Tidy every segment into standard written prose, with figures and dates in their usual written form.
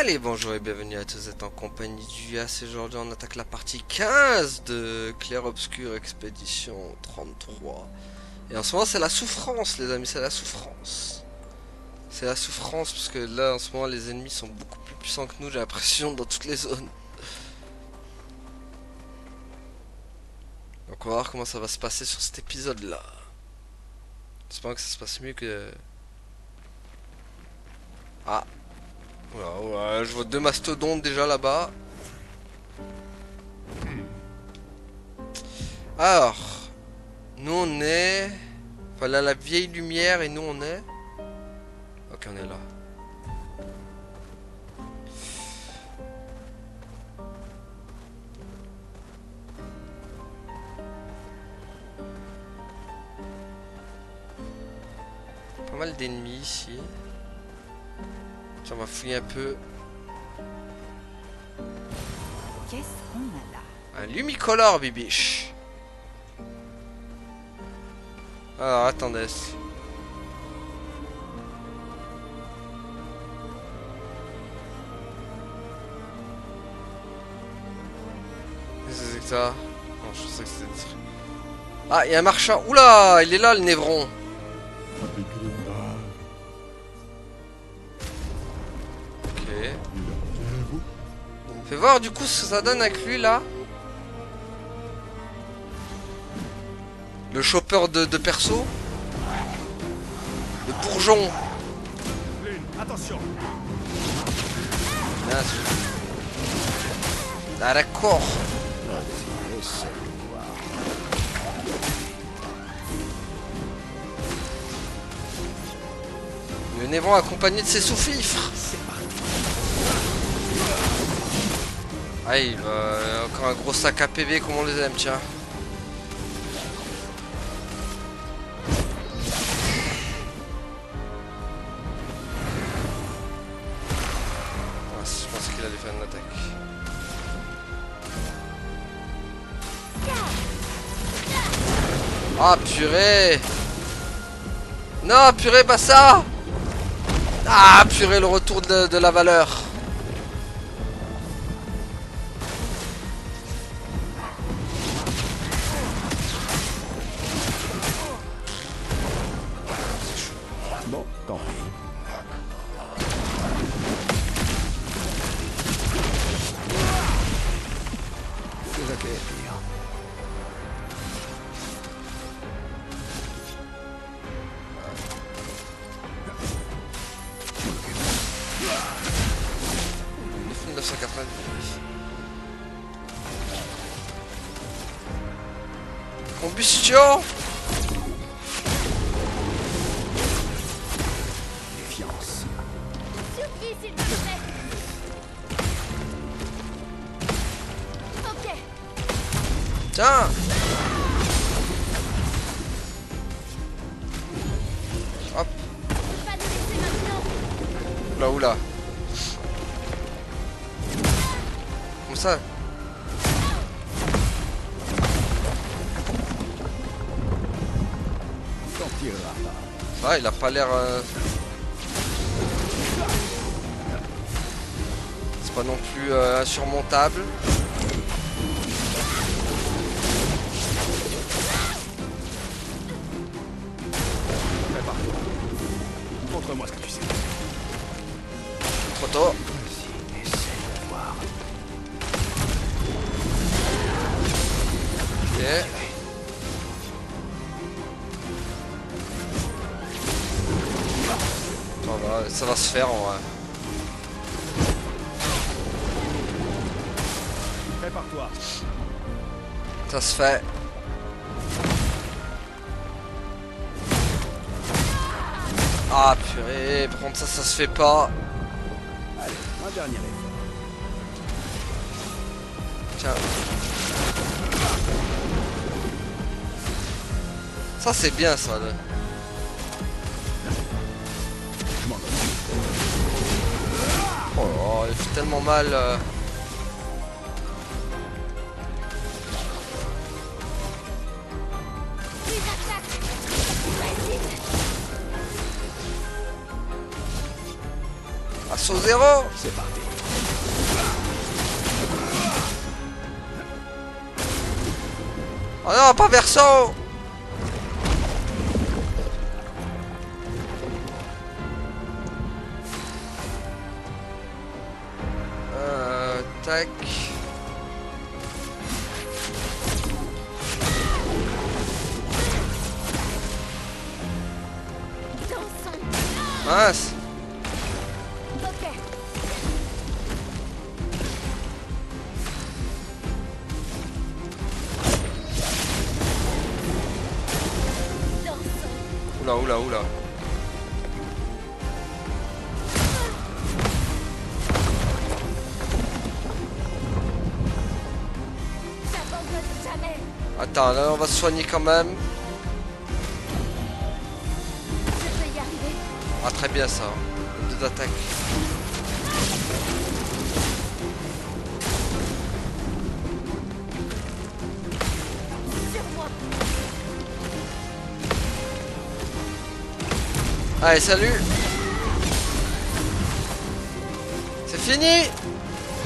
Allez, bonjour et bienvenue à tous, vous êtes en compagnie du Yas et aujourd'hui on attaque la partie 15 de Clair Obscur Expédition 33. Et en ce moment c'est la souffrance les amis, c'est la souffrance. C'est la souffrance parce que là en ce moment les ennemis sont beaucoup plus puissants que nous, j'ai l'impression, dans toutes les zones. Donc on va voir comment ça va se passer sur cet épisode là. J'espère que ça se passe mieux que... Ah, ouais, je vois deux mastodontes déjà là-bas. Alors, nous on est... Enfin là, la vieille lumière et nous on est... Ok, on est là. Pas mal d'ennemis ici. Tiens, on va fouiller un peu. Qu'est-ce qu'on a là? Un Lumicolor, bibiche. Alors, attendez. Qu'est-ce que c'est que ça? Non, je sais que c'est... Ah, il y a un marchand. Oula, il est là, le Névron. Ok. Fais voir du coup ce que ça donne avec lui là. Le chopper de perso. Le bourgeon. Lune, attention. Bien sûr. Ah d'accord. Le Névron accompagné de ses sous-fifres. Ah, il va encore un gros sac à PV comme on les aime, tiens. Ah, je pensais qu'il allait faire une attaque. Ah purée. Non purée, pas ça. Ah purée, le retour de la valeur. Bon, tant pis. C'est ok, pire. Combustion. Défiance. Sur qui, s'il te plaît? Ok. Tiens. Hop. Pas nous laisser maintenant. Là, oula. Comme ça. T'en tireras pas. Ça va, il a pas l'air... C'est pas non plus insurmontable. Prépare-toi. Montre-moi ce que tu sais. Trop tôt. Vas-y, essaie de voir. Ok. Ça va se faire en vrai. Prépare-toi. Ça se fait. Ah purée, par contre ça se fait pas. Allez, un dernier effort. Tiens. Ça c'est bien ça. Là. Je m'en occupe. Oh, il fait tellement mal. Ils attaquent. Vas-y. Assaut zéro. C'est parti. Oh non, pas verso. Tac. Dansons. Mince. Ok. Dansons. Oula, oula, oula. J'abandonne jamais. Attends, là on va se soigner quand même. Je peux y arriver. Ah, très bien ça. Deux attaques. Sur moi. Allez, salut. C'est fini.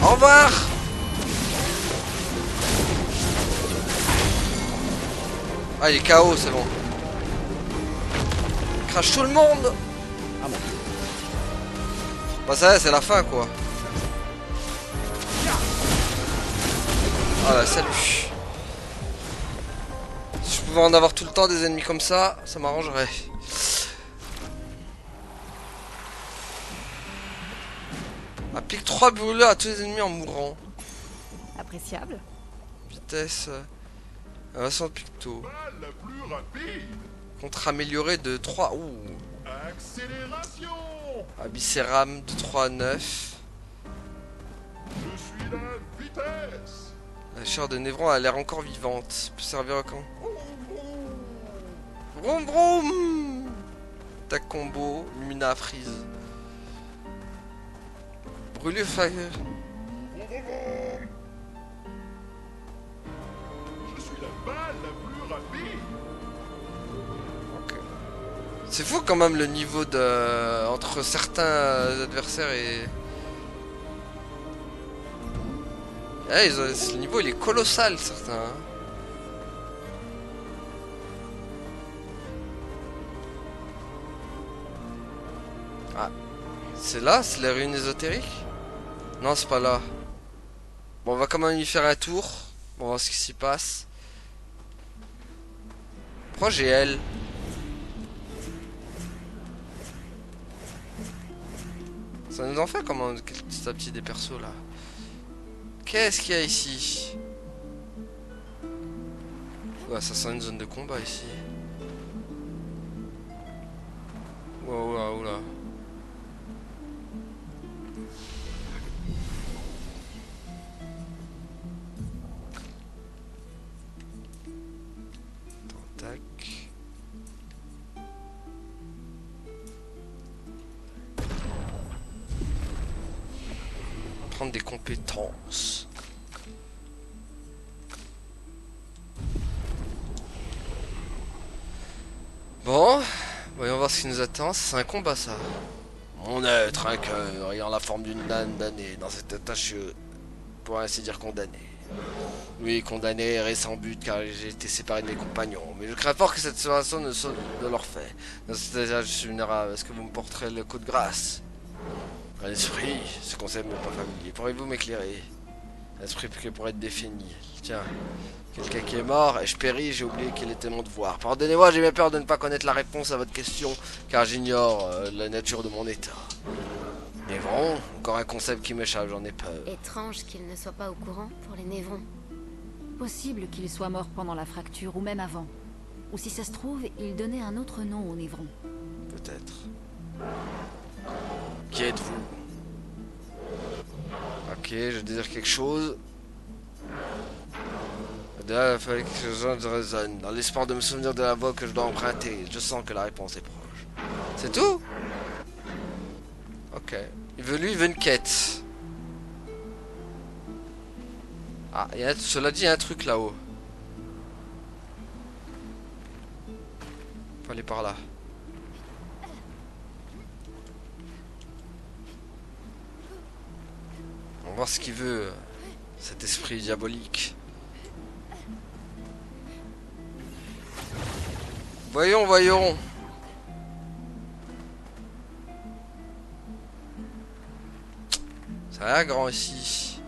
Au revoir. Ah, il est KO, c'est bon. Crache tout le monde. Ah bon. Bah ça, c'est la fin quoi. Ah là, salut. Si je pouvais en avoir tout le temps des ennemis comme ça m'arrangerait. Applique 3 brûleurs à tous les ennemis en mourant. Appréciable. Vitesse. Invasion de picto. Balle la plus rapide. Contre amélioré de 3. Ouh. Accélération. Abysséram de 3 à 9. Je suis la vitesse. La chair de Névron a l'air encore vivante. Peut servir à quand? Vroom vroom. Attaque combo. Lumina freeze. Brûlure fire. Je suis la balle la plus rapide. Ok. C'est fou quand même le niveau de entre certains adversaires et. Eh, le niveau il est colossal certains. Hein. Ah, c'est là, c'est les ruines ésotériques? Non, c'est pas là. Bon, on va quand même y faire un tour. On va voir ce qui s'y passe. Pourquoi j'ai elle? Ça nous en fait comment petit à petit des persos là. Qu'est-ce qu'il y a ici? Ouais, ça sent une zone de combat ici. Wow, oula, oula. Tac. Prendre des compétences. Bon, voyons voir ce qui nous attend. C'est un combat ça. Mon être, un cœur, ayant la forme d'une âne damnée dans cette tâche, pour ainsi dire condamné. Oui, condamné et sans but car j'ai été séparé de mes compagnons. Mais je crains fort que cette séparation ne soit de leur fait. Dans cet état, je suis vulnérable. Est-ce que vous me porterez le coup de grâce? Un esprit, ce concept n'est pas familier. Pourriez-vous m'éclairer? Un esprit que pour être défini. Tiens, quelqu'un qui est mort et je péris, j'ai oublié quel était mon devoir. Pardonnez-moi, j'ai bien peur de ne pas connaître la réponse à votre question, car j'ignore la nature de mon état. Névron, encore un concept qui m'échappe, j'en ai peur. Étrange qu'il ne soit pas au courant pour les Névrons. Possible qu'il soit mort pendant la fracture ou même avant. Ou si ça se trouve, il donnait un autre nom au Névron. Peut-être. Qui êtes-vous? Ok, je désire quelque chose. Là, il fallait que je résonne. Dans l'espoir de me souvenir de la voie que je dois emprunter. Je sens que la réponse est proche. C'est tout? Ok. Lui, il veut une quête. Ah, cela dit, il y a un truc là-haut. Faut aller par là. On va voir ce qu'il veut, cet esprit diabolique. Voyons, voyons. Ça a l'air grand ici.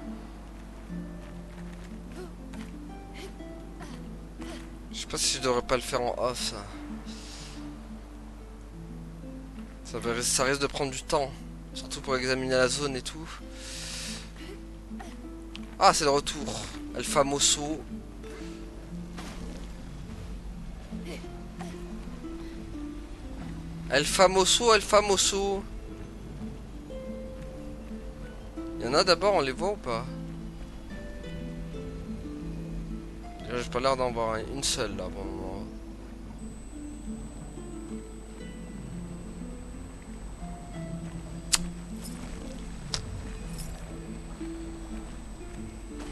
Je sais pas si je devrais pas le faire en off ça. Ça risque de prendre du temps. Surtout pour examiner la zone et tout. Ah, c'est le retour. El Famoso. El Famoso, El Famoso. Il y en a d'abord, on les voit ou pas? J'ai pas l'air d'en voir une seule là pour le moment.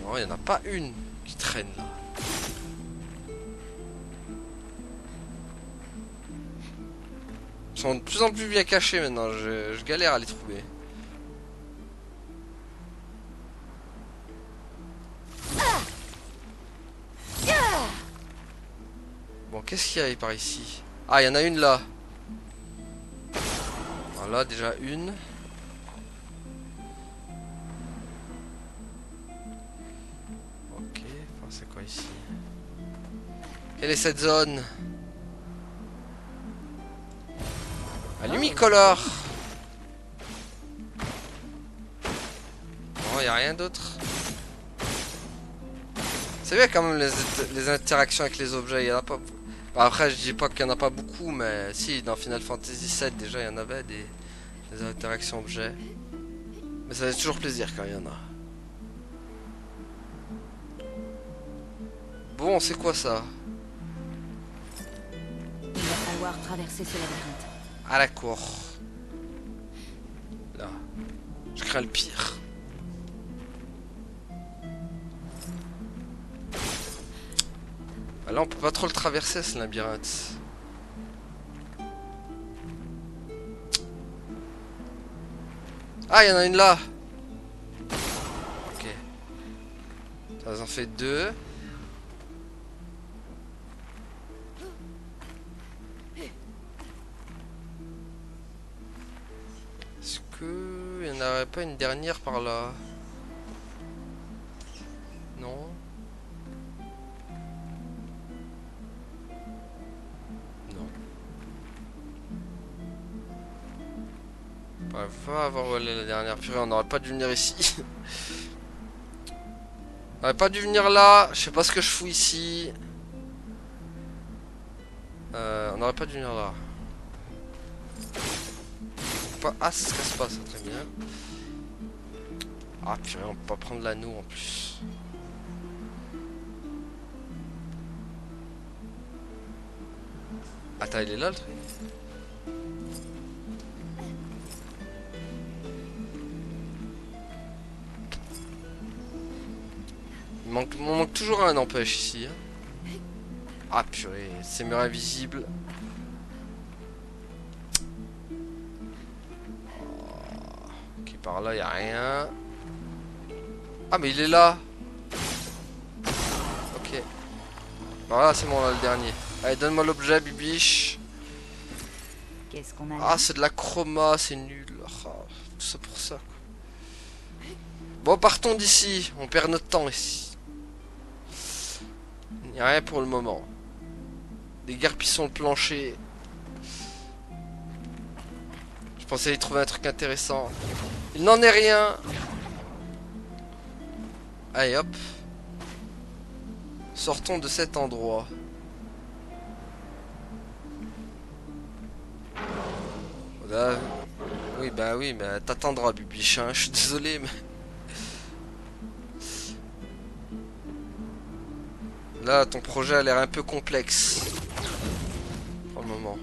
Non, il n'y en a pas une qui traîne là. Ils sont de plus en plus bien cachés maintenant, je galère à les trouver. Bon, qu'est-ce qu'il y a par ici? Ah, il y en a une là. Voilà, déjà une. Ok, enfin, c'est quoi ici? Quelle est cette zone? Un Lumicolor. Non, il n'y a rien d'autre. C'est bien quand même les interactions avec les objets, il y en a pas. Bah après je dis pas qu'il y en a pas beaucoup, mais si dans Final Fantasy VII déjà il y en avait des interactions objets. Mais ça fait toujours plaisir quand il y en a. Bon, c'est quoi ça? Il va falloir traverser ce labyrinthe. À la cour. Là. Je crains le pire. Là on peut pas trop le traverser ce labyrinthe. Ah, il y en a une là. Ok. Ça en fait deux. Est-ce que il n'y en aurait pas une dernière par là? Non. Ouais, va avoir volé la dernière purée, on n'aurait pas dû venir ici. On n'aurait pas dû venir là, je sais pas ce que je fous ici. On n'aurait pas dû venir là. Pas... Ah, ça se casse pas, ça, très bien. Ah purée, on peut pas prendre l'anneau en plus. Attends, il est là le truc? Il manque toujours un empêche ici. Hein. Ah purée, c'est murs invisibles. Ok, par là, il a rien. Ah, mais il est là. Ok. Voilà, c'est bon, là, le dernier. Allez, donne-moi l'objet, bibiche. Qu'est-ce qu'on a Ah, c'est de la chroma, c'est nul. Ah, tout ça pour ça. Quoi. Bon, partons d'ici. On perd notre temps ici. Il n'y a rien pour le moment. Des garpissons le plancher. Je pensais y trouver un truc intéressant. Il n'en est rien. Allez, hop. Sortons de cet endroit. Là, oui, bah oui, mais t'attendras, Bibiche, hein, je suis désolé, mais... Là, ton projet a l'air un peu complexe. Pour le moment.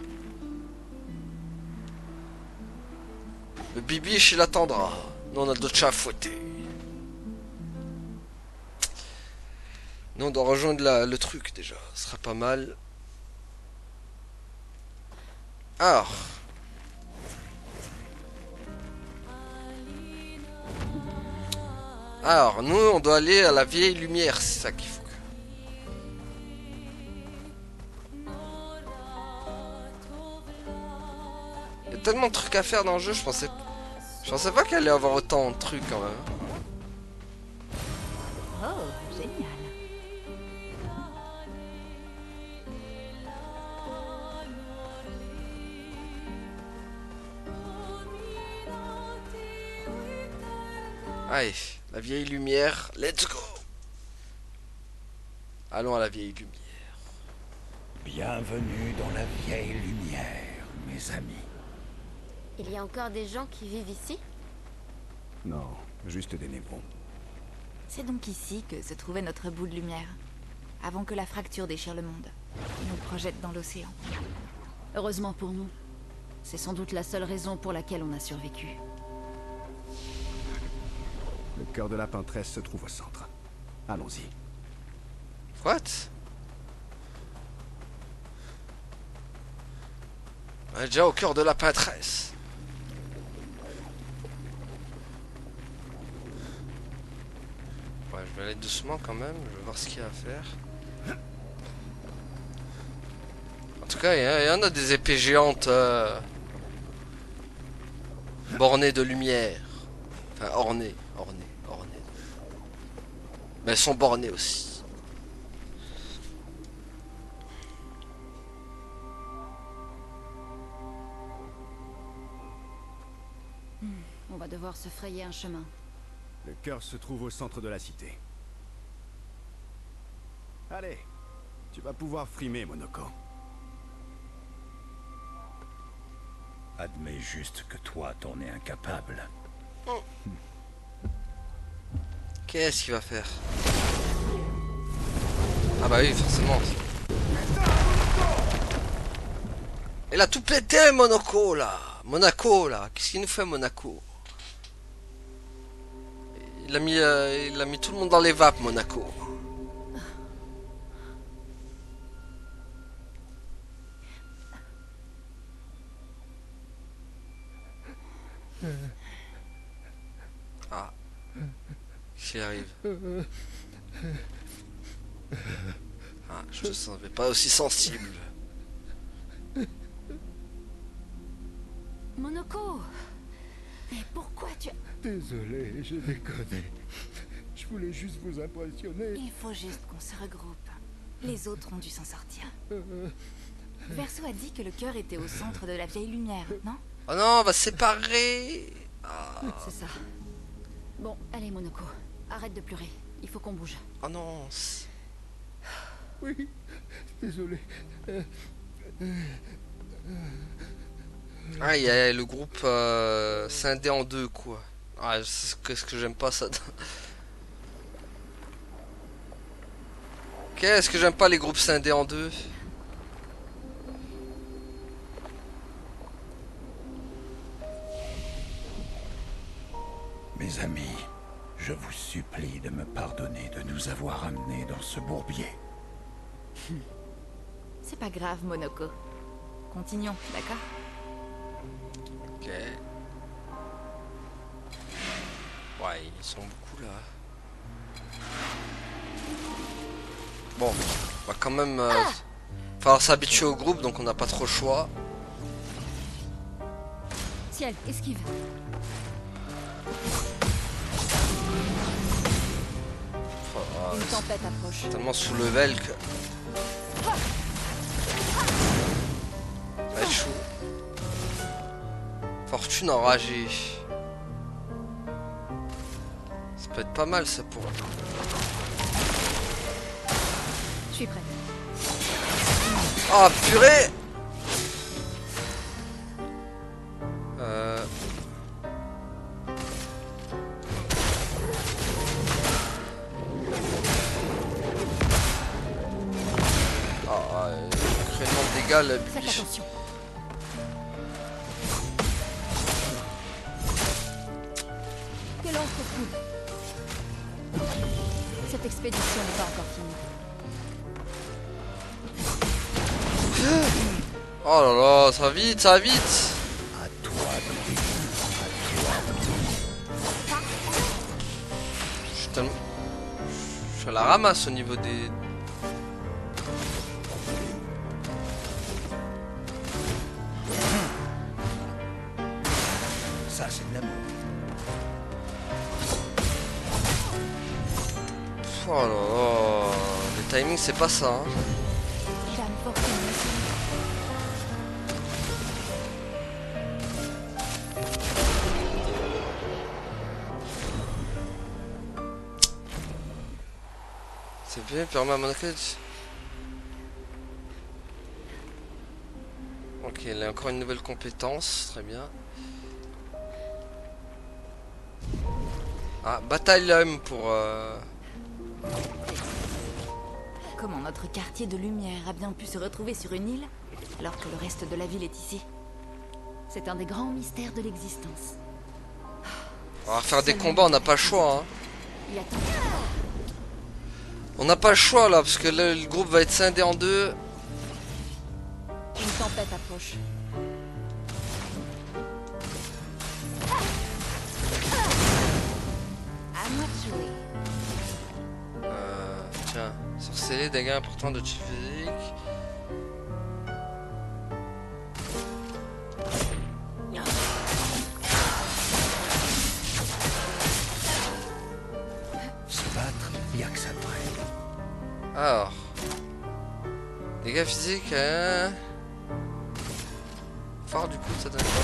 Le Bibiche, il attendra. Nous, on a d'autres chats à fouetter. Nous, on doit rejoindre le truc, déjà. Ce sera pas mal. Alors... Alors, nous, on doit aller à la vieille lumière, c'est ça qu'il faut. tellement de trucs à faire dans le jeu, je pensais pas qu'il allait y avoir autant de trucs quand même. Oh, génial. Allez, la vieille lumière, let's go. Allons à la vieille lumière. Bienvenue dans la vieille lumière, mes amis. Il y a encore des gens qui vivent ici? Non, juste des névrons. C'est donc ici que se trouvait notre bout de lumière, avant que la fracture déchire le monde et nous projette dans l'océan. Heureusement pour nous. C'est sans doute la seule raison pour laquelle on a survécu. Le cœur de la peintresse se trouve au centre. Allons-y. What? On est déjà au cœur de la peintresse. Ouais, je vais aller doucement quand même, je vais voir ce qu'il y a à faire. En tout cas, il y en a des épées géantes bornées de lumière. Enfin, ornées. Mais elles sont bornées aussi. On va devoir se frayer un chemin. Le cœur se trouve au centre de la cité. Allez, tu vas pouvoir frimer, Monoko. Admets juste que toi, t'en es incapable. Qu'est-ce qu'il va faire? Ah bah oui, forcément. Il a tout pété, Monaco, là. Monaco, là. Qu'est-ce qu'il nous fait, Monaco? Il a mis tout le monde dans les vapes, Monaco. Ah. Qu'est-ce qui arrive? Ah, je me sentais pas aussi sensible. Monoko! Mais pourquoi tu... Désolé, je déconne. Je voulais juste vous impressionner. Il faut juste qu'on se regroupe. Les autres ont dû s'en sortir. Verso a dit que le cœur était au centre de la vieille lumière, non? Oh non, on va se séparer. Ah. C'est ça. Bon, allez, Monoko. Arrête de pleurer. Il faut qu'on bouge. Oh non. Oui, désolé. Ah, il y a le groupe scindé en deux, quoi. Ah, qu'est-ce que j'aime pas ça. Qu'est-ce que j'aime pas les groupes scindés en deux. Mes amis, je vous supplie de me pardonner de nous avoir amenés dans ce bourbier. C'est pas grave, Monoko. Continuons, d'accord? Ok. Ouais, ils sont beaucoup là. Bon, on va quand même falloir s'habituer au groupe, donc on n'a pas trop le choix. Ciel, esquive. Oh, Une tempête approche. tellement sous level que... Ça va être chaud. Fortune enragée. Ça peut être pas mal ça pour... Je suis prête. Oh purée. La Faites attention. Que l'encre coule. Cette expédition n'est pas encore finie. Oh là là, ça va vite, ça va vite. À toi de Je suis tellement... Je suis à la ramasse au niveau des... Ça, c'est de l'amour. Oh là là, le timing c'est pas ça. Hein. Jeanne Fortune, monsieur. C'est bien, permet à Monaco. Ok, il a encore une nouvelle compétence, très bien. Ah, bataillum pour... Comment notre quartier de lumière a bien pu se retrouver sur une île alors que le reste de la ville est ici? C'est un des grands mystères de l'existence. On va faire des combats, on n'a pas le choix. Hein. Il attend. On n'a pas le choix là, parce que là, le groupe va être scindé en deux. Une tempête approche. À moi de jouer. Tiens, sorcellerie, dégâts importants de type physique. Se battre, y a que ça de vrai. Alors. Dégâts physiques, hein. Fort du coup, ça donne quoi?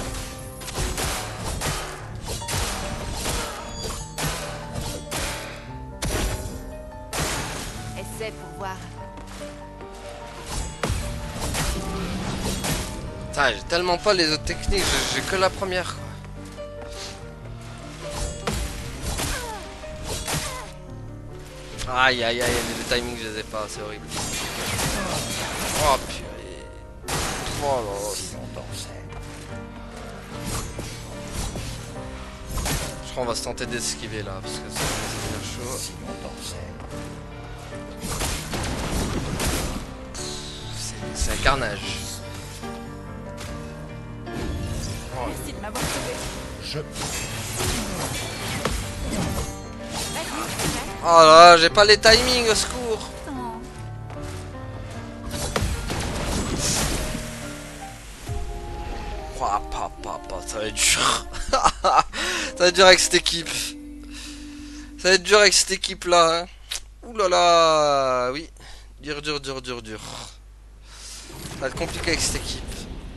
Essaie pour voir. Putain, j'ai tellement pas les autres techniques, j'ai que la première quoi. Aïe aïe aïe, les timings je les ai pas, c'est horrible. Oh purée. Oh là là. Si on dansait. Je crois qu'on va se tenter d'esquiver là, parce que ça commence à devenir chaud. Si on dansait. C'est un carnage. Merci de m'avoir sauvé. Je... Oh là, j'ai pas les timings, au secours. Attends. Oh, ça va être dur. Ça va être dur avec cette équipe. Ça va être dur avec cette équipe là. Hein. Ouh là là, oui. Dur. Ça va être compliqué avec cette équipe.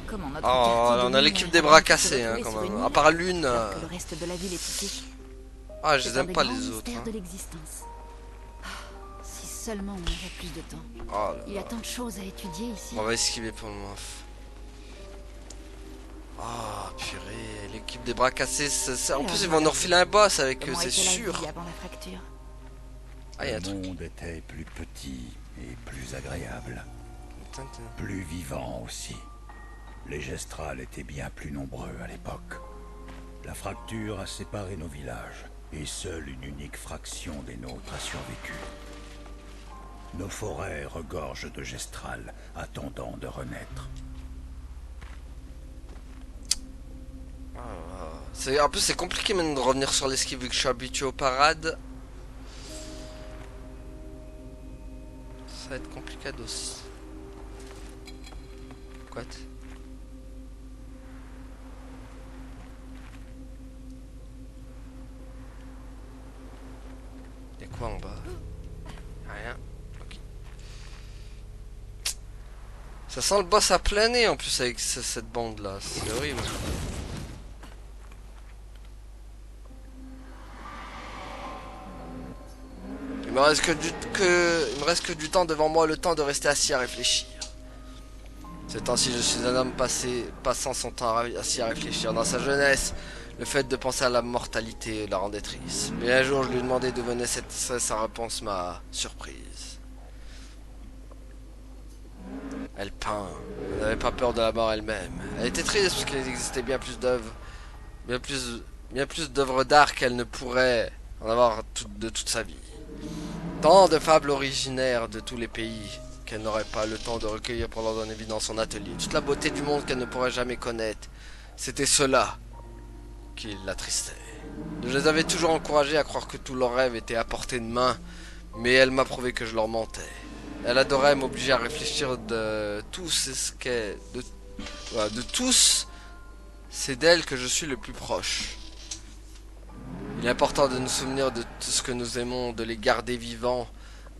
Comment notre Oh, quartier de on a lumière l'équipe des a bras bien pu se cassés, hein, retrouver quand sur même. une À île part l'une. alors que le reste de la ville est ici. Ah, je les C'est un aime des pas grands les autres. mystères Hein. de l'existence. Si seulement on avait plus de temps. Oh là Il y a là. tant de choses à étudier ici. On va esquiver pour le moment. Oh purée, l'équipe des bras cassés. En plus, ils vont nous refiler un boss avec eux, Comment c'est était la sûr. vie avant la fracture? Ah, il y a un Le truc. monde était plus petit et plus agréable. Plus vivant aussi. Les Gestrals étaient bien plus nombreux à l'époque. La fracture a séparé nos villages, et seule une unique fraction des nôtres a survécu. Nos forêts regorgent de Gestrals, attendant de renaître. En plus, c'est compliqué maintenant de revenir sur l'esquive vu que je suis habitué aux parades. Ça va être complicados. Quoi? Y'a quoi en bas? Rien. Ok. Ça sent le boss à plein nez en plus avec cette bande là. C'est horrible. Il me reste il me reste que du temps devant moi, le temps de rester assis à réfléchir. C'est ainsi je suis un homme passant son temps assis à réfléchir. Dans sa jeunesse, le fait de penser à la mortalité la rendait triste. Mais un jour, je lui ai demandé d'où venait sa réponse m'a surprise. Elle peint. Elle n'avait pas peur de la mort elle-même. Elle était triste parce qu'il existait bien plus d'œuvres, bien plus d'œuvres d'art qu'elle ne pourrait en avoir de toute sa vie. Tant de fables originaires de tous les pays qu'elle n'aurait pas le temps de recueillir pour leur donner vie dans son atelier. Toute la beauté du monde qu'elle ne pourrait jamais connaître. C'était cela qui l'attristait. Je les avais toujours encouragés à croire que tous leurs rêves étaient à portée de main, mais elle m'a prouvé que je leur mentais. Elle adorait m'obliger à réfléchir de tout ce qu'est... de tous C'est d'elle que je suis le plus proche. Il est important de nous souvenir de tout ce que nous aimons, de les garder vivants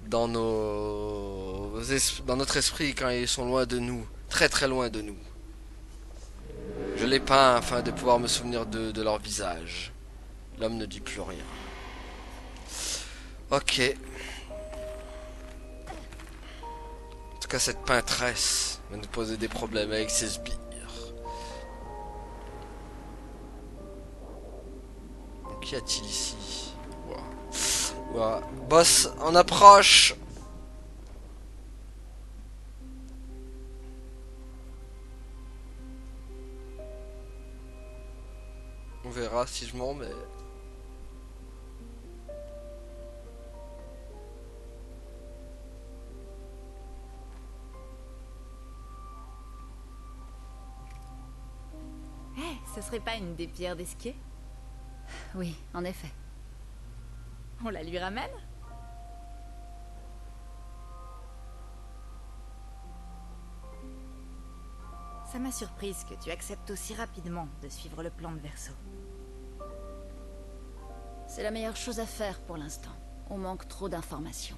dans dans notre esprit quand ils sont loin de nous, très très loin de nous. Je les peins afin de pouvoir me souvenir de leur visage. L'homme ne dit plus rien. Ok. En tout cas, cette peintresse va nous poser des problèmes avec ses sbires. Qu'y a-t-il ici? Wow. Boss, on approche. On verra si je m'en mets. Ce serait pas une des pierres d'Esquier? Oui, en effet. On la lui ramène? Ça m'a surprise que tu acceptes aussi rapidement de suivre le plan de Verso. C'est la meilleure chose à faire pour l'instant. On manque trop d'informations.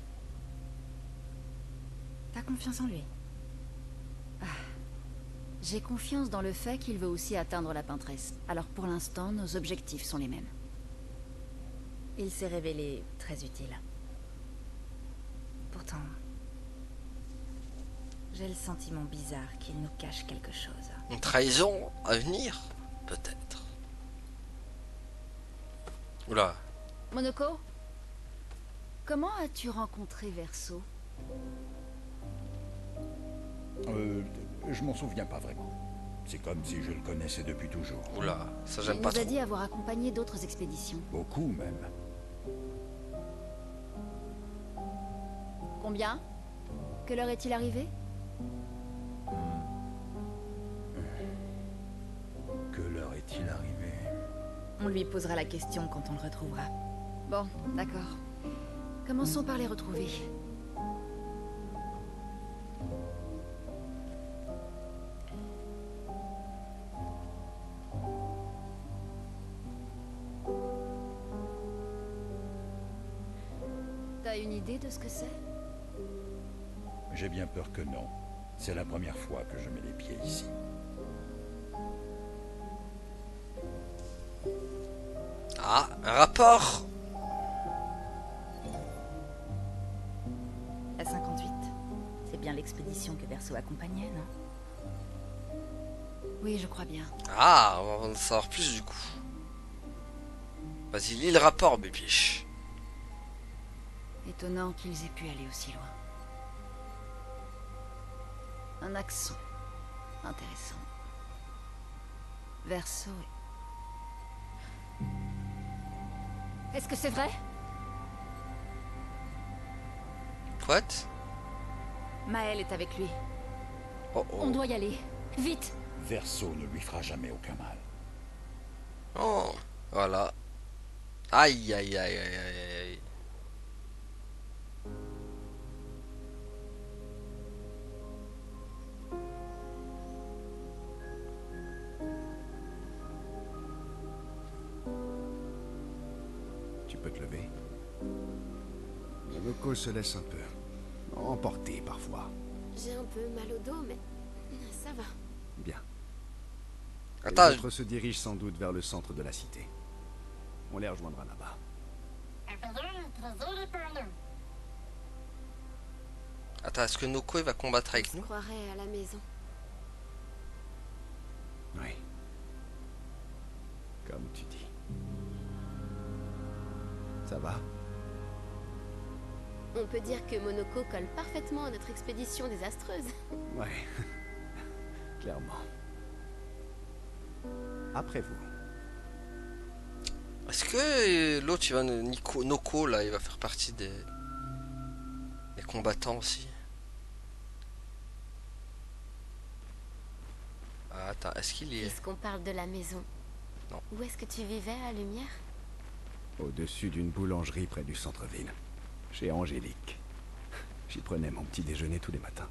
T'as confiance en lui? J'ai confiance dans le fait qu'il veut aussi atteindre la peintresse. Alors pour l'instant, nos objectifs sont les mêmes. Il s'est révélé très utile. Pourtant, j'ai le sentiment bizarre qu'il nous cache quelque chose. Une trahison à venir? Peut-être. Oula. Monoko? Comment as-tu rencontré Verso? Je m'en souviens pas vraiment. C'est comme si je le connaissais depuis toujours. Oula, ça Il j'aime nous pas a trop. dit avoir accompagné d'autres expéditions. Beaucoup même. Combien? Quelle heure est-il arrivé? Que l'heure est-il arrivé? On lui posera la question quand on le retrouvera. Bon, d'accord. Commençons par les retrouver. T'as une idée de ce que c'est? J'ai bien peur que non. C'est la première fois que je mets les pieds ici. Ah, un rapport. La 58. C'est bien l'expédition que Verso accompagnait, non? Oui, je crois bien. Ah, on va en savoir plus du coup. Vas-y, lis le rapport, Bébiche. Étonnant qu'ils aient pu aller aussi loin. Un accent. Intéressant. Verso est... Est-ce que c'est vrai? Quoi? Maël est avec lui. Oh On oh. doit y aller. Vite! Verso ne lui fera jamais aucun mal. Oh, voilà. Aïe, aïe, aïe, aïe, aïe, aïe. Tu peux te lever. Monoko se laisse un peu emporter parfois. J'ai un peu mal au dos, mais ça va. Bien. Attends, Les autres se dirigent sans doute vers le centre de la cité. On les rejoindra là-bas. attends, est-ce que Noko il va combattre avec Je nous? croirais à la maison. Oui. Comme tu dis. Ça va? On peut dire que Monoko colle parfaitement à notre expédition désastreuse. Ouais. Clairement. Après vous. Est-ce que l'autre, il va Noko là, il va faire partie des combattants aussi? Ah, attends, est-ce qu'il y est? Puisqu'on parle de la maison. Non. Où est-ce que tu vivais à Lumière? Au-dessus d'une boulangerie près du centre-ville. Chez Angélique. J'y prenais mon petit déjeuner tous les matins.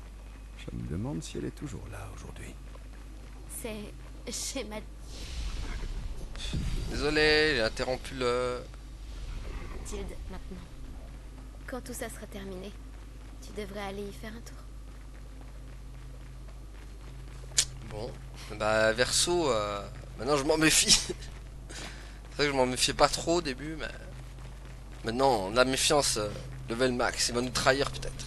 Je me demande si elle est toujours là aujourd'hui. C'est chez ma Désolé, j'ai interrompu le... Tilde, maintenant. Quand tout ça sera terminé, tu devrais aller y faire un tour. Bon, bah Verseau, maintenant je m'en méfie. C'est vrai que je m'en méfiais pas trop au début, mais... Maintenant, la méfiance, level max, il va nous trahir peut-être.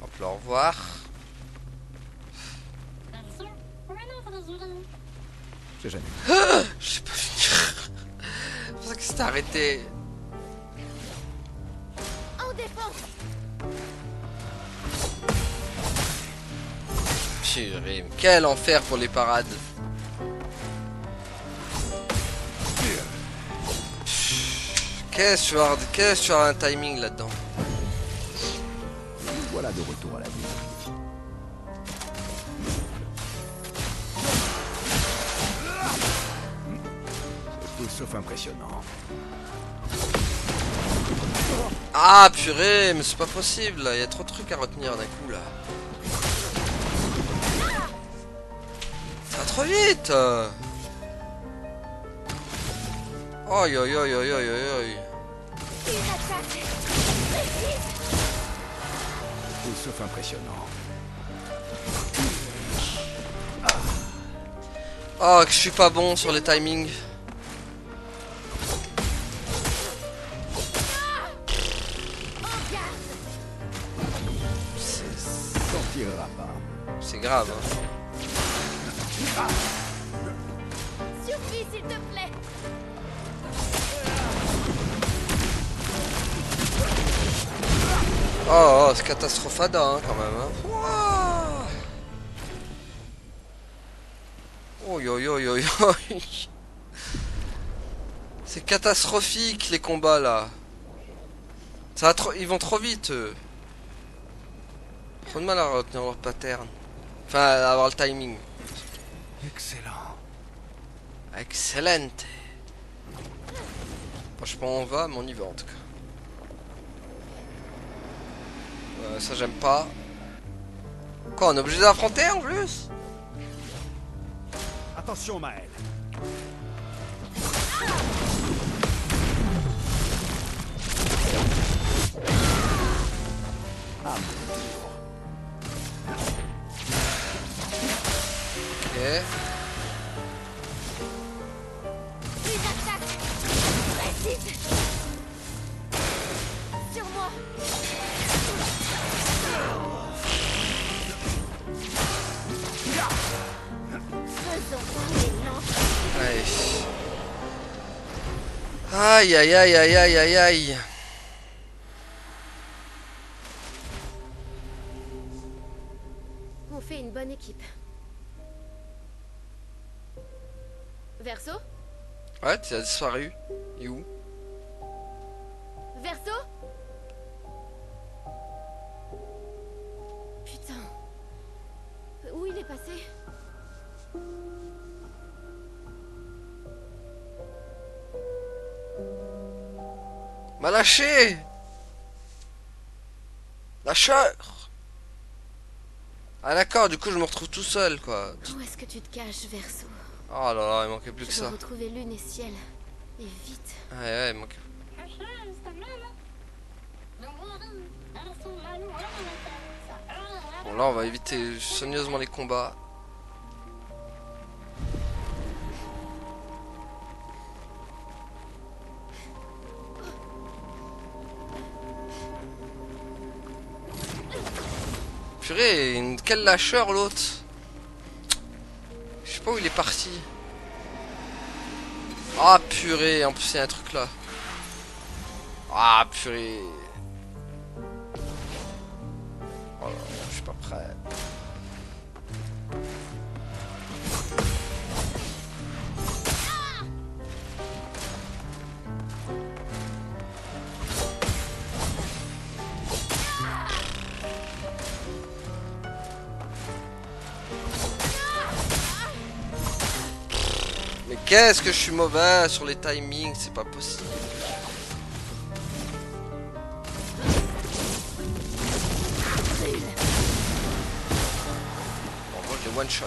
Hop là, au revoir. J'ai jamais. Je sais pas finir. C'est pour ça que c'était arrêté. En défense! Purée, quel enfer pour les parades. Qu'est-ce que tu as un timing là-dedans? Voilà de retour à la vie. C'est tout sauf impressionnant. Ah purée, mais c'est pas possible là, il y a trop de trucs à retenir d'un coup là. Ça va trop vite. Aïe aïe aïe aïe aïe aïe aïe. Tout sauf impressionnant. Oh, que je suis pas bon sur les timings. Sortira pas. C'est grave, hein. Survie, s'il te plaît! Oh, c'est catastrophada hein, quand même. Hein. Ouah. Oh yo yo yo yo. C'est catastrophique les combats là. Ça va trop... Ils vont trop vite. Trop de mal à retenir leur pattern. Enfin, à avoir le timing. Excellent. Excellent. Franchement, on va, mais on y va en tout cas. Ça j'aime pas. Quoi, on est obligé d'affronter en plus? Attention, Maël. Ah, mon tour. Ok. Une attaque! Précise! Sur moi! Faisons les lances! Aïe aïe aïe aïe aïe aïe aïe. On fait une bonne équipe. Verso? Ouais, tu as disparu. Il est où? Verso? Putain. Où il est passé? M'a lâché. Lâcheur. Ah d'accord, du coup je me retrouve tout seul quoi. Où est-ce que tu te caches, Verso? Oh là là, il manquait plus que Je dois ça. retrouver lune et ciel. Et vite. Ouais, ouais, il manquait. Bon là on va éviter soigneusement les combats. Purée, quel lâcheur l'autre. Je sais pas où il est parti. Ah purée, en plus il y a un truc là. Ah purée. Oh là là, je suis pas prêt. Mais qu'est-ce que je suis mauvais sur les timings, c'est pas possible. Bon, moi je les one shot.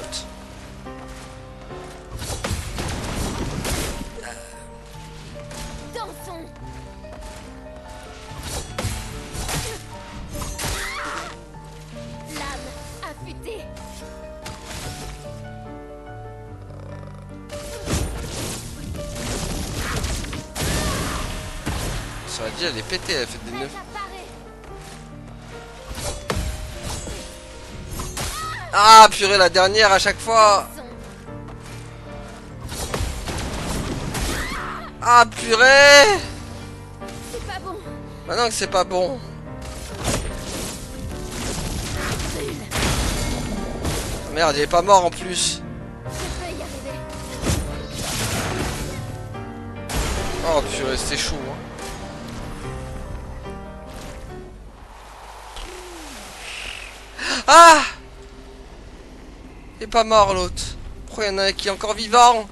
Ça a dit, elle est pétée, elle fait des nœuds. Ah purée, la dernière à chaque fois. Ah purée. C'est pas bon. Maintenant que c'est pas bon. Merde, il est pas mort en plus. Je peux y arriver. Oh purée, c'était chaud. Hein. Ah! Il est pas mort l'autre. Pourquoi il y en a un qui est encore vivant?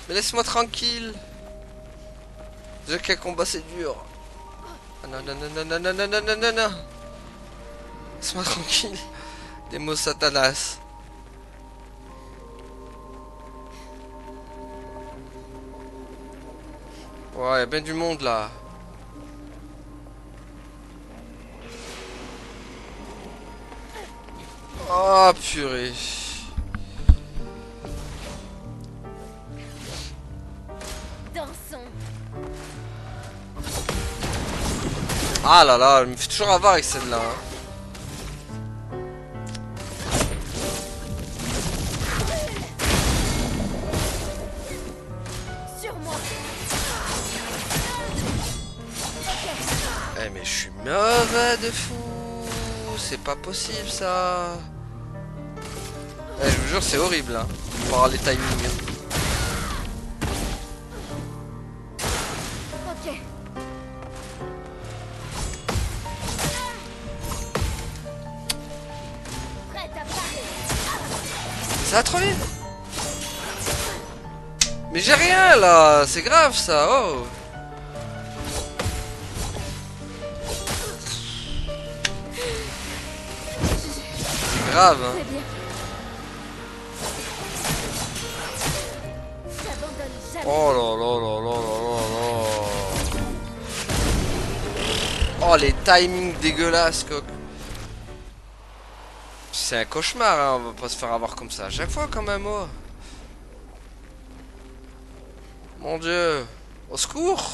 Mais laisse-moi tranquille. Déjà quel combat c'est dur. Ah non non non non non non non non non non non. Laisse-moi tranquille. Des mots satanas. Ouais, y a bien du monde là. Oh purée. Dansons. Ah là là, elle me fait toujours avoir avec celle-là. Hein. Sur moi. Eh mais je suis mauvais de fou. C'est pas possible ça. Eh, je vous jure c'est horrible hein. Pour avoir les timings. Ok. Prête à parler. Ça va trop vite. Mais j'ai rien là. C'est grave ça. Oh. C'est grave hein. Très bien. J'abandonne jamais. Oh là là là là là là là. Oh les timings dégueulasses coq. C'est un cauchemar hein, on va pas se faire avoir comme ça à chaque fois quand même oh. Mon dieu. Au secours.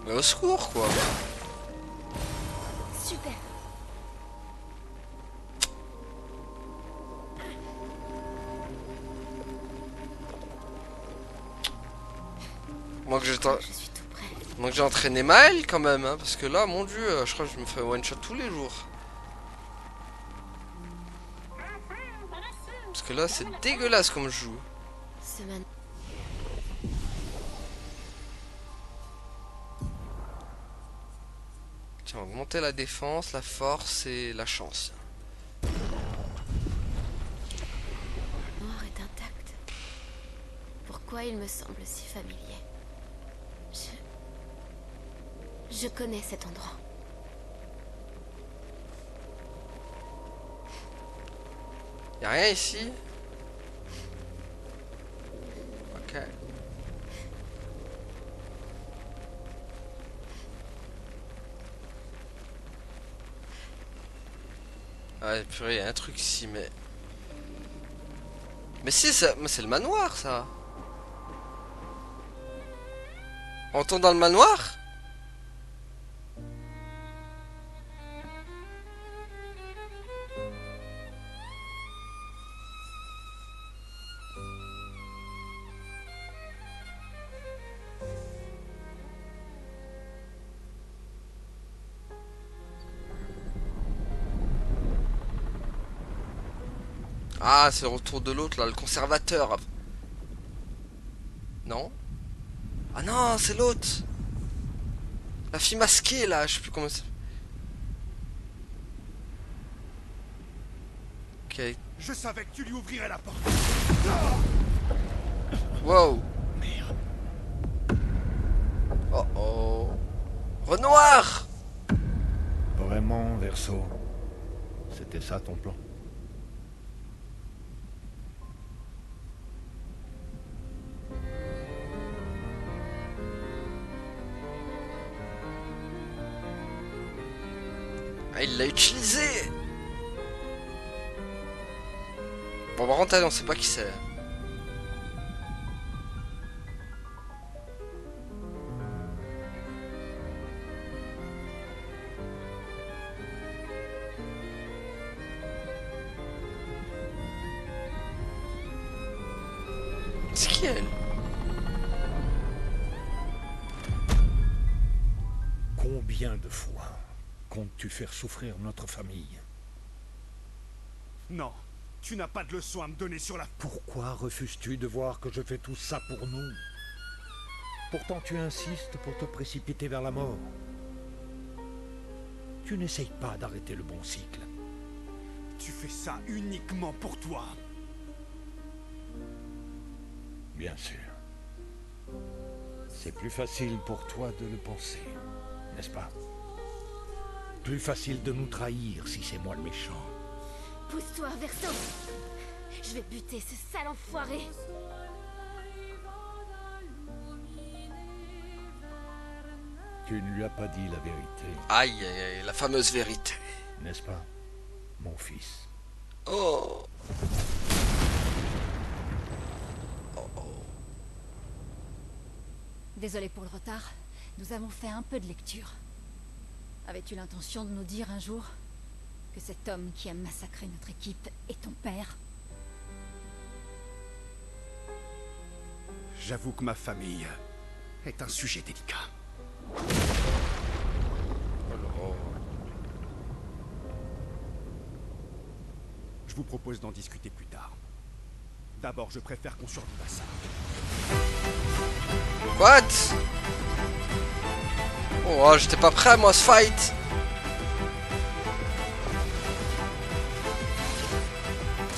Mais au secours quoi. Super. Moi que j'ai Je suis tout prêt. Donc j'ai entraîné Maël quand même, hein, parce que là, mon dieu, je crois que je me fais one shot tous les jours. Parce que là, c'est dégueulasse comme je joue. Semaine. Tiens, on va augmenter la défense, la force et la chance. Noir est intact. Pourquoi il me semble si familier? Je connais cet endroit. Y'a rien ici? Ok. Ouais, purée, y'a un truc ici, mais... Mais si, c'est le manoir, ça. On tourne dans le manoir? Ah, c'est le retour de l'autre, là, le conservateur. Non? Ah non, c'est l'autre. La fille masquée, là, je sais plus comment c'est. Ok. Je savais que tu lui ouvrirais la porte. Wow. Merde. Oh oh. Renoir. Vraiment, Verso? C'était ça ton plan? Ah, il l'a utilisé. Bon, par contre, allez, on sait pas qui c'est. C'est qui elle? Combien de fois comptes-tu faire souffrir notre famille? Non, tu n'as pas de leçon à me donner sur la... Pourquoi refuses-tu de voir que je fais tout ça pour nous? Pourtant tu insistes pour te précipiter vers la mort. Tu n'essayes pas d'arrêter le bon cycle. Tu fais ça uniquement pour toi. Bien sûr. C'est plus facile pour toi de le penser, n'est-ce pas? Plus facile de nous trahir si c'est moi le méchant. Pousse-toi, Verso. Je vais buter ce sale enfoiré. Tu ne lui as pas dit la vérité, Aïe, aïe, aïe, la fameuse vérité. n'est-ce pas, mon fils? Oh. Oh, oh. Désolé pour le retard. Nous avons fait un peu de lecture. Avais-tu l'intention de nous dire un jour que cet homme qui a massacré notre équipe est ton père? J'avoue que ma famille est un sujet délicat. Je vous propose d'en discuter plus tard. D'abord, je préfère qu'on survive à ça. What? Oh, j'étais pas prêt moi à ce fight.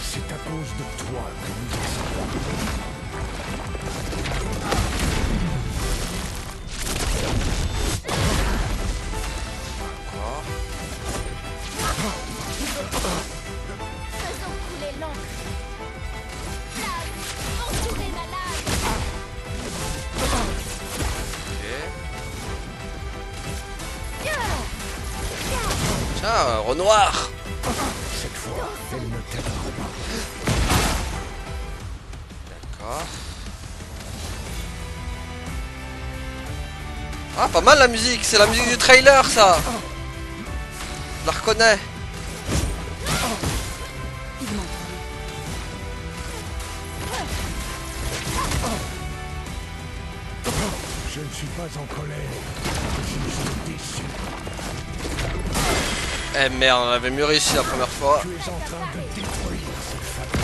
C'est à cause de toi que nous en sommes. Quoi? Faisons couler l'encre. Lave, entourez la lave. Tiens, Renoir. Cette fois, elle ne t'aidera pas. D'accord. Ah, pas mal la musique, c'est la musique du trailer ça. Je la reconnais. Je ne suis pas en colère. Je suis déçu. Eh merde, on avait mieux réussi la première fois. Tu es en train de détruire cette famille.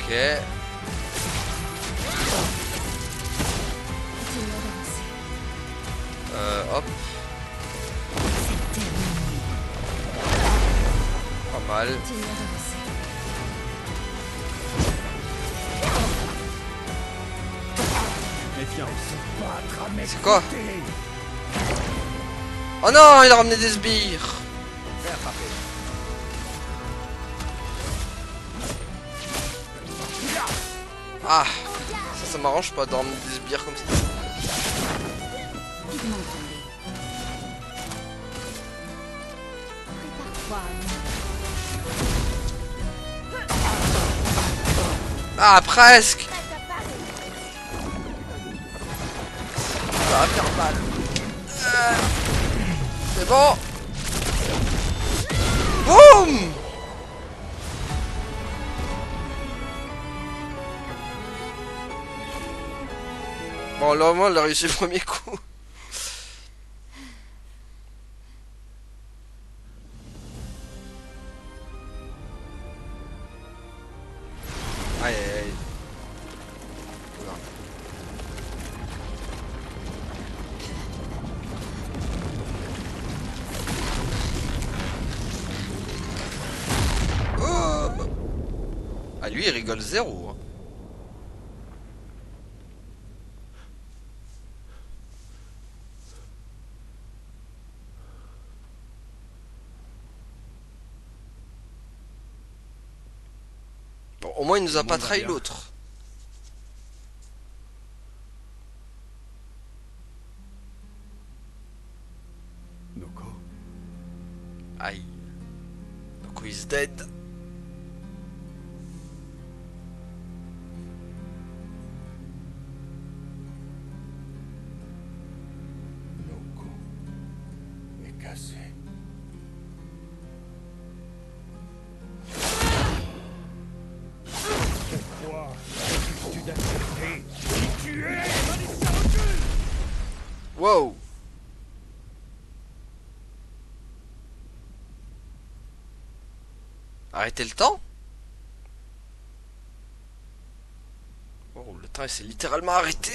Ok. Hop. Pas mal. C'est quoi? Oh non, il a ramené des sbires. Ah, ça m'arrange pas de ramener des sbires comme ça. Ah, presque. Ça va faire mal. C'est bon. Boum. Bon, là au moins, elle a réussi le premier coup. Aïe, aïe, aïe. Oula. Oh. Ah, lui, il rigole zéro. Hein. Bon, au moins, il nous a pas trahi l'autre. Noko. Aïe. Noko is dead. assez. Pourquoi refuses-tu d'accepter qui tu es? Vanessa, recule! Wow. Arrêtez le temps? Oh, le temps il s'est littéralement arrêté.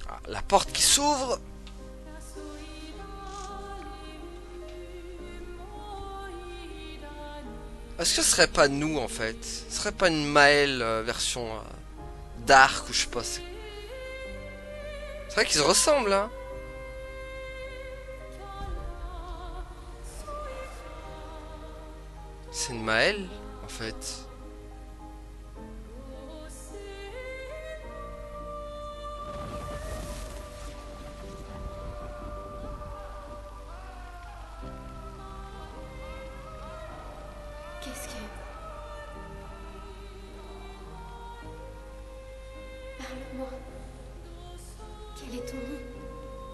Ah, la porte qui s'ouvre. Est-ce que ce serait pas nous en fait? Ce serait pas une Maëlle version Dark ou je sais pas. C'est vrai qu'ils se ressemblent hein. C'est une Maëlle en fait. Qu'est-ce que... Parle-moi. Quel est ton nom?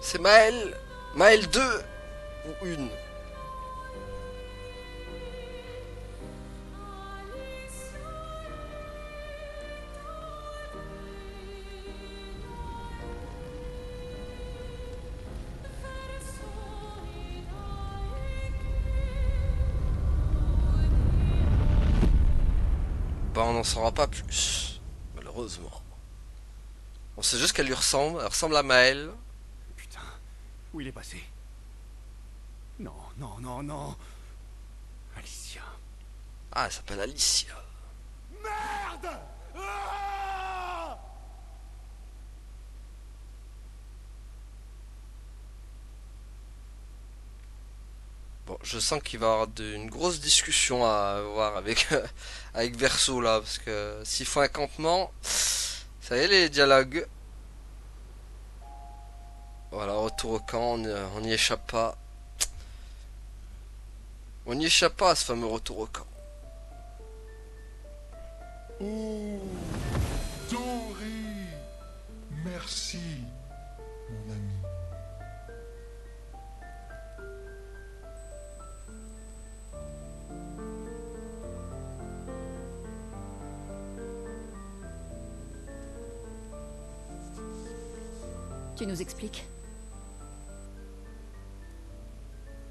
C'est Maëlle. Maëlle 2 ou une. Bah on n'en saura pas plus, malheureusement. On sait juste qu'elle lui ressemble, elle ressemble à Maëlle. Putain, où il est passé? Non, non, non, non. Alicia. Ah, elle s'appelle Alicia. Merde! Ah! Bon, je sens qu'il va y avoir une grosse discussion à avoir avec, avec Verso là, parce que s'il faut un campement, ça y est les dialogues. Voilà, retour au camp, on n'y échappe pas. On n'y échappe pas à ce fameux retour au camp. Oh, Doré, merci, mon ami. Tu nous expliques?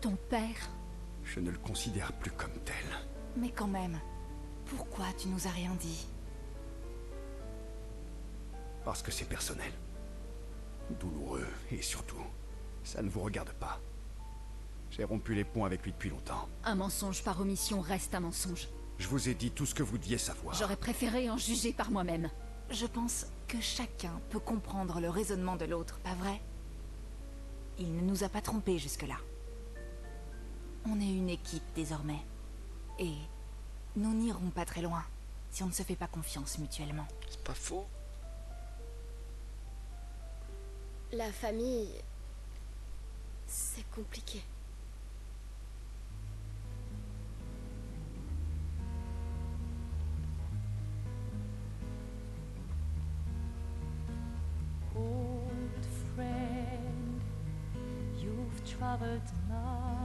Ton père? Je ne le considère plus comme tel. Mais quand même, pourquoi tu nous as rien dit? Parce que c'est personnel. Douloureux, et surtout, ça ne vous regarde pas. J'ai rompu les ponts avec lui depuis longtemps. Un mensonge par omission reste un mensonge. Je vous ai dit tout ce que vous deviez savoir. J'aurais préféré en juger par moi-même. Je pense que chacun peut comprendre le raisonnement de l'autre, pas vrai? Il ne nous a pas trompés jusque-là. On est une équipe désormais. Et nous n'irons pas très loin si on ne se fait pas confiance mutuellement. C'est pas faux. La famille... c'est compliqué. Old friend, you've traveled night.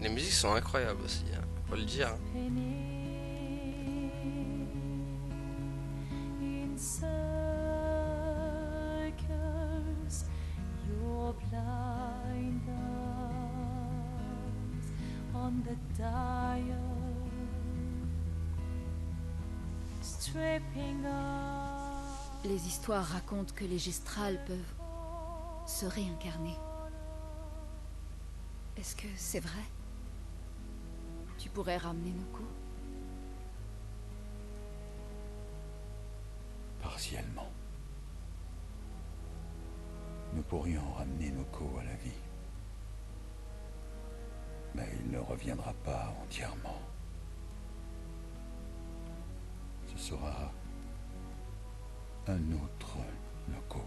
Les musiques sont incroyables aussi, hein. Faut le dire. In circles, your blind eyes on the dial, stripping off. Les histoires racontent que les gestrales peuvent se réincarner. Est-ce que c'est vrai? Tu pourrais ramener Noko? Partiellement. Nous pourrions ramener Noko à la vie. Mais il ne reviendra pas entièrement. Ce sera un autre Noko.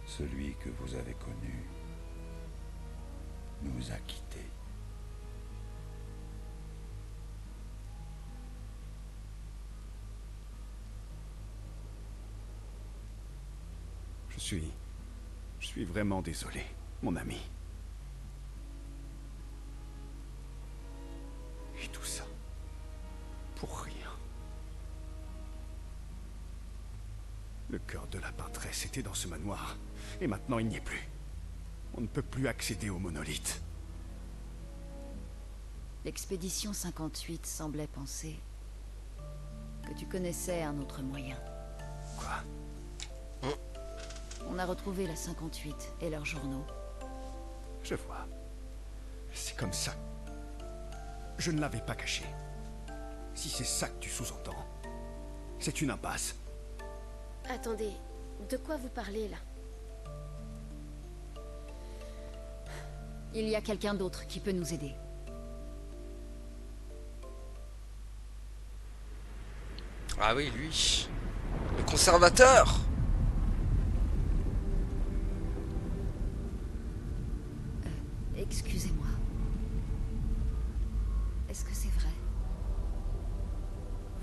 Celui que vous avez connu nous a quittés. Je suis vraiment désolé, mon ami. Et tout ça, pour rien. Le cœur de la peintresse était dans ce manoir, et maintenant il n'y est plus. On ne peut plus accéder au monolithe. L'expédition 58 semblait penser que tu connaissais un autre moyen. Quoi? On a retrouvé la 58 et leurs journaux. Je vois. C'est comme ça. Je ne l'avais pas caché. Si c'est ça que tu sous-entends, c'est une impasse. Attendez, de quoi vous parlez là? Il y a quelqu'un d'autre qui peut nous aider. Ah oui, lui. Le conservateur. Excusez-moi. Est-ce que c'est vrai?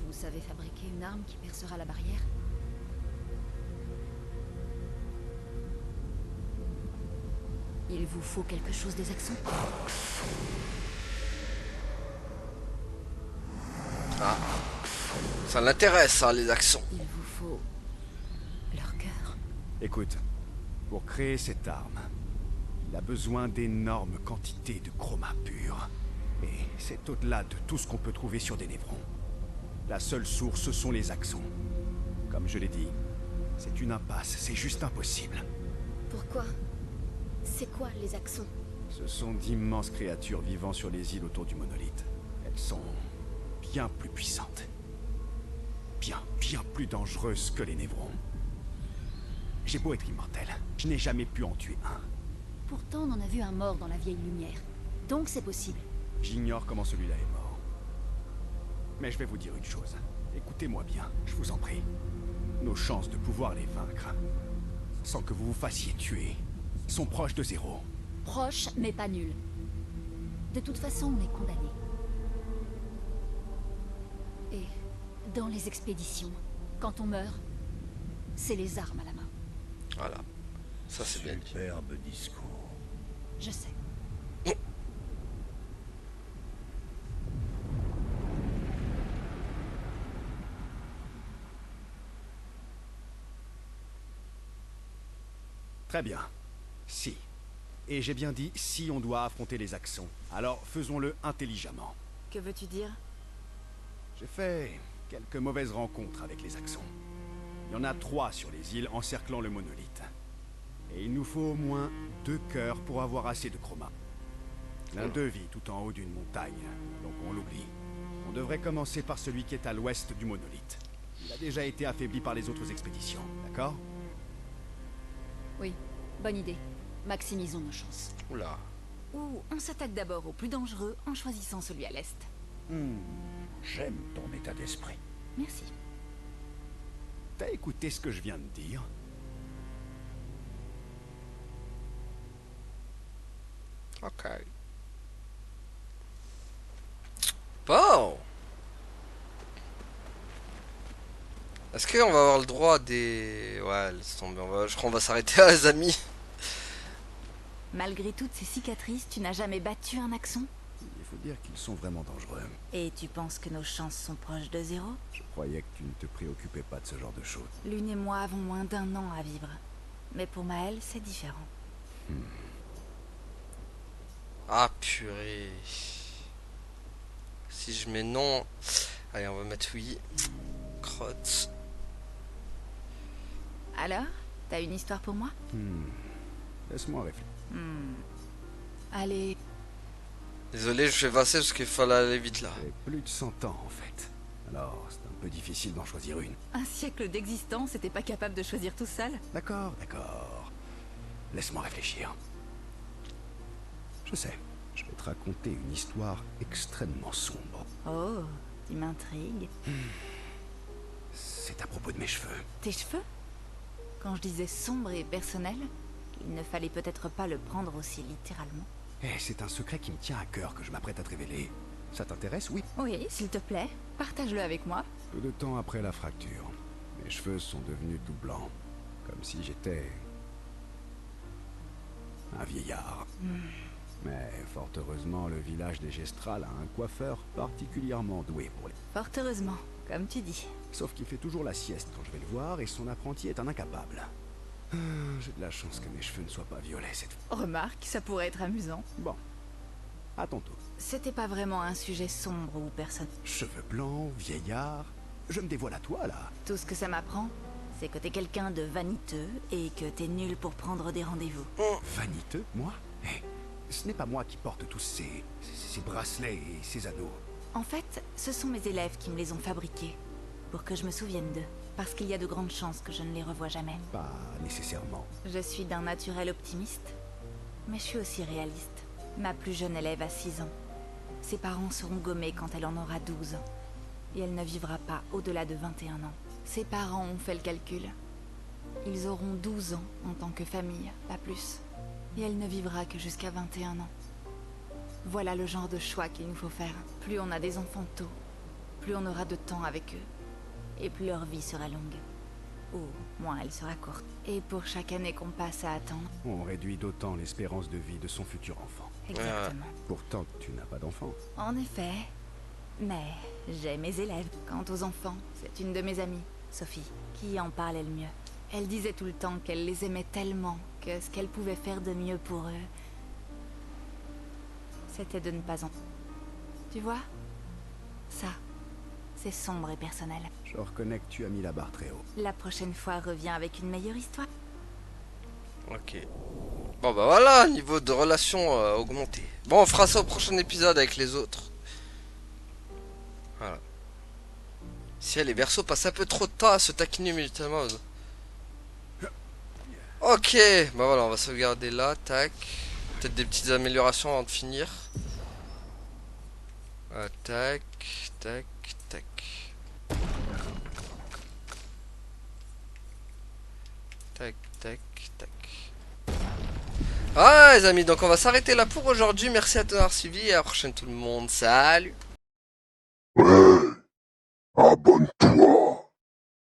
Vous savez fabriquer une arme qui percera la barrière? Il vous faut quelque chose des accents? Ah. Ça l'intéresse, hein, les accents. Il vous faut leur cœur. Écoute, pour créer cette arme, il a besoin d'énormes quantités de chroma pur. Et c'est au-delà de tout ce qu'on peut trouver sur des névrons. La seule source, ce sont les accents. Comme je l'ai dit, c'est une impasse, c'est juste impossible. Pourquoi? C'est quoi les accents? Ce sont d'immenses créatures vivant sur les îles autour du monolithe. Elles sont bien plus puissantes. Bien plus dangereuses que les névrons. J'ai beau être immortel, je n'ai jamais pu en tuer un. Pourtant, on en a vu un mort dans la vieille lumière. Donc c'est possible. J'ignore comment celui-là est mort. Mais je vais vous dire une chose. Écoutez-moi bien, je vous en prie. Nos chances de pouvoir les vaincre, sans que vous vous fassiez tuer, sont proches de zéro. Proche, mais pas nul. De toute façon, on est condamné. Et dans les expéditions, quand on meurt, c'est les armes à la main. Voilà. Ça c'est bien dit. Superbe discours. Je sais. Très bien. Si. Et j'ai bien dit si on doit affronter les accents. Alors faisons-le intelligemment. Que veux-tu dire? J'ai fait quelques mauvaises rencontres avec les accents. Il y en a 3 sur les îles encerclant le monolithe. Et il nous faut au moins 2 cœurs pour avoir assez de chroma. L'un d'eux vit tout en haut d'une montagne, donc on l'oublie. On devrait commencer par celui qui est à l'ouest du monolithe. Il a déjà été affaibli par les autres expéditions, d'accord? Oui, bonne idée. Maximisons nos chances. Oula. Ou on s'attaque d'abord au plus dangereux en choisissant celui à l'est. J'aime ton état d'esprit. Merci. T'as écouté ce que je viens de dire? Ok. Bon. Est-ce qu'on va avoir le droit des... Ouais, laisse tomber. Je crois qu'on va s'arrêter là, les amis. Malgré toutes ces cicatrices, tu n'as jamais battu un accent? Il faut dire qu'ils sont vraiment dangereux. Et tu penses que nos chances sont proches de zéro? Je croyais que tu ne te préoccupais pas de ce genre de choses. Lune et moi avons moins d'1 an à vivre. Mais pour Maël, c'est différent. Ah, purée. Si je mets non... Allez, on va mettre oui. Crotte. Alors, t'as une histoire pour moi? Laisse-moi réfléchir. Allez, Désolé, je fais passer parce qu'il fallait aller vite là. J'ai plus de 100 ans en fait. Alors, c'est un peu difficile d'en choisir une. un siècle d'existence et t'es pas capable de choisir tout seul? D'accord. Laisse-moi réfléchir. Je sais, je vais te raconter une histoire extrêmement sombre. Oh, tu m'intrigues. C'est à propos de mes cheveux. Tes cheveux? Quand je disais sombre et personnel, il ne fallait peut-être pas le prendre aussi littéralement. C'est un secret qui me tient à cœur que je m'apprête à te révéler. Ça t'intéresse, oui? Oui, s'il te plaît, partage-le avec moi. Peu de temps après la fracture, mes cheveux sont devenus tout blancs. Comme si j'étais un vieillard. Mais fort heureusement, le village des Gestrales a un coiffeur particulièrement doué pour les... Fort heureusement, comme tu dis. Sauf qu'il fait toujours la sieste quand je vais le voir et son apprenti est un incapable. J'ai de la chance que mes cheveux ne soient pas violets cette fois. Remarque, ça pourrait être amusant. Bon, à ton tour. C'était pas vraiment un sujet sombre ou personne. Cheveux blancs, vieillard... Je me dévoile à toi, là. Tout ce que ça m'apprend, c'est que t'es quelqu'un de vaniteux et que t'es nul pour prendre des rendez-vous. Vaniteux, moi? Ce n'est pas moi qui porte tous ces bracelets et ces anneaux. En fait, ce sont mes élèves qui me les ont fabriqués, pour que je me souvienne d'eux. Parce qu'il y a de grandes chances que je ne les revoie jamais. Pas nécessairement. Je suis d'un naturel optimiste, mais je suis aussi réaliste. Ma plus jeune élève a 6 ans. Ses parents seront gommés quand elle en aura 12 ans. Et elle ne vivra pas au-delà de 21 ans. Ses parents ont fait le calcul. Ils auront 12 ans en tant que famille, pas plus. Et elle ne vivra que jusqu'à 21 ans. Voilà le genre de choix qu'il nous faut faire. Plus on a des enfants tôt, plus on aura de temps avec eux. Et plus leur vie sera longue. Ou moins elle sera courte. Et pour chaque année qu'on passe à attendre... On réduit d'autant l'espérance de vie de son futur enfant. Exactement. Pourtant, tu n'as pas d'enfant. En effet. Mais j'ai mes élèves. Quant aux enfants, c'est une de mes amies, Sophie, qui en parlait le mieux. Elle disait tout le temps qu'elle les aimait tellement que ce qu'elle pouvait faire de mieux pour eux, c'était de ne pas en... Tu vois? Ça, c'est sombre et personnel. Je reconnais que tu as mis la barre très haut. La prochaine fois, reviens avec une meilleure histoire. Ok. Bon bah voilà, niveau de relation augmenté. Bon, on fera ça au prochain épisode avec les autres. Voilà. Si les Verseaux passent un peu trop de temps à se taquiner mutuellement. Ok, bah voilà, on va sauvegarder là, tac. Peut-être des petites améliorations avant de finir. Tac, tac, tac. Tac, tac, tac. Ah les amis, donc on va s'arrêter là pour aujourd'hui. Merci à tous d'avoir suivi et à la prochaine tout le monde. Salut!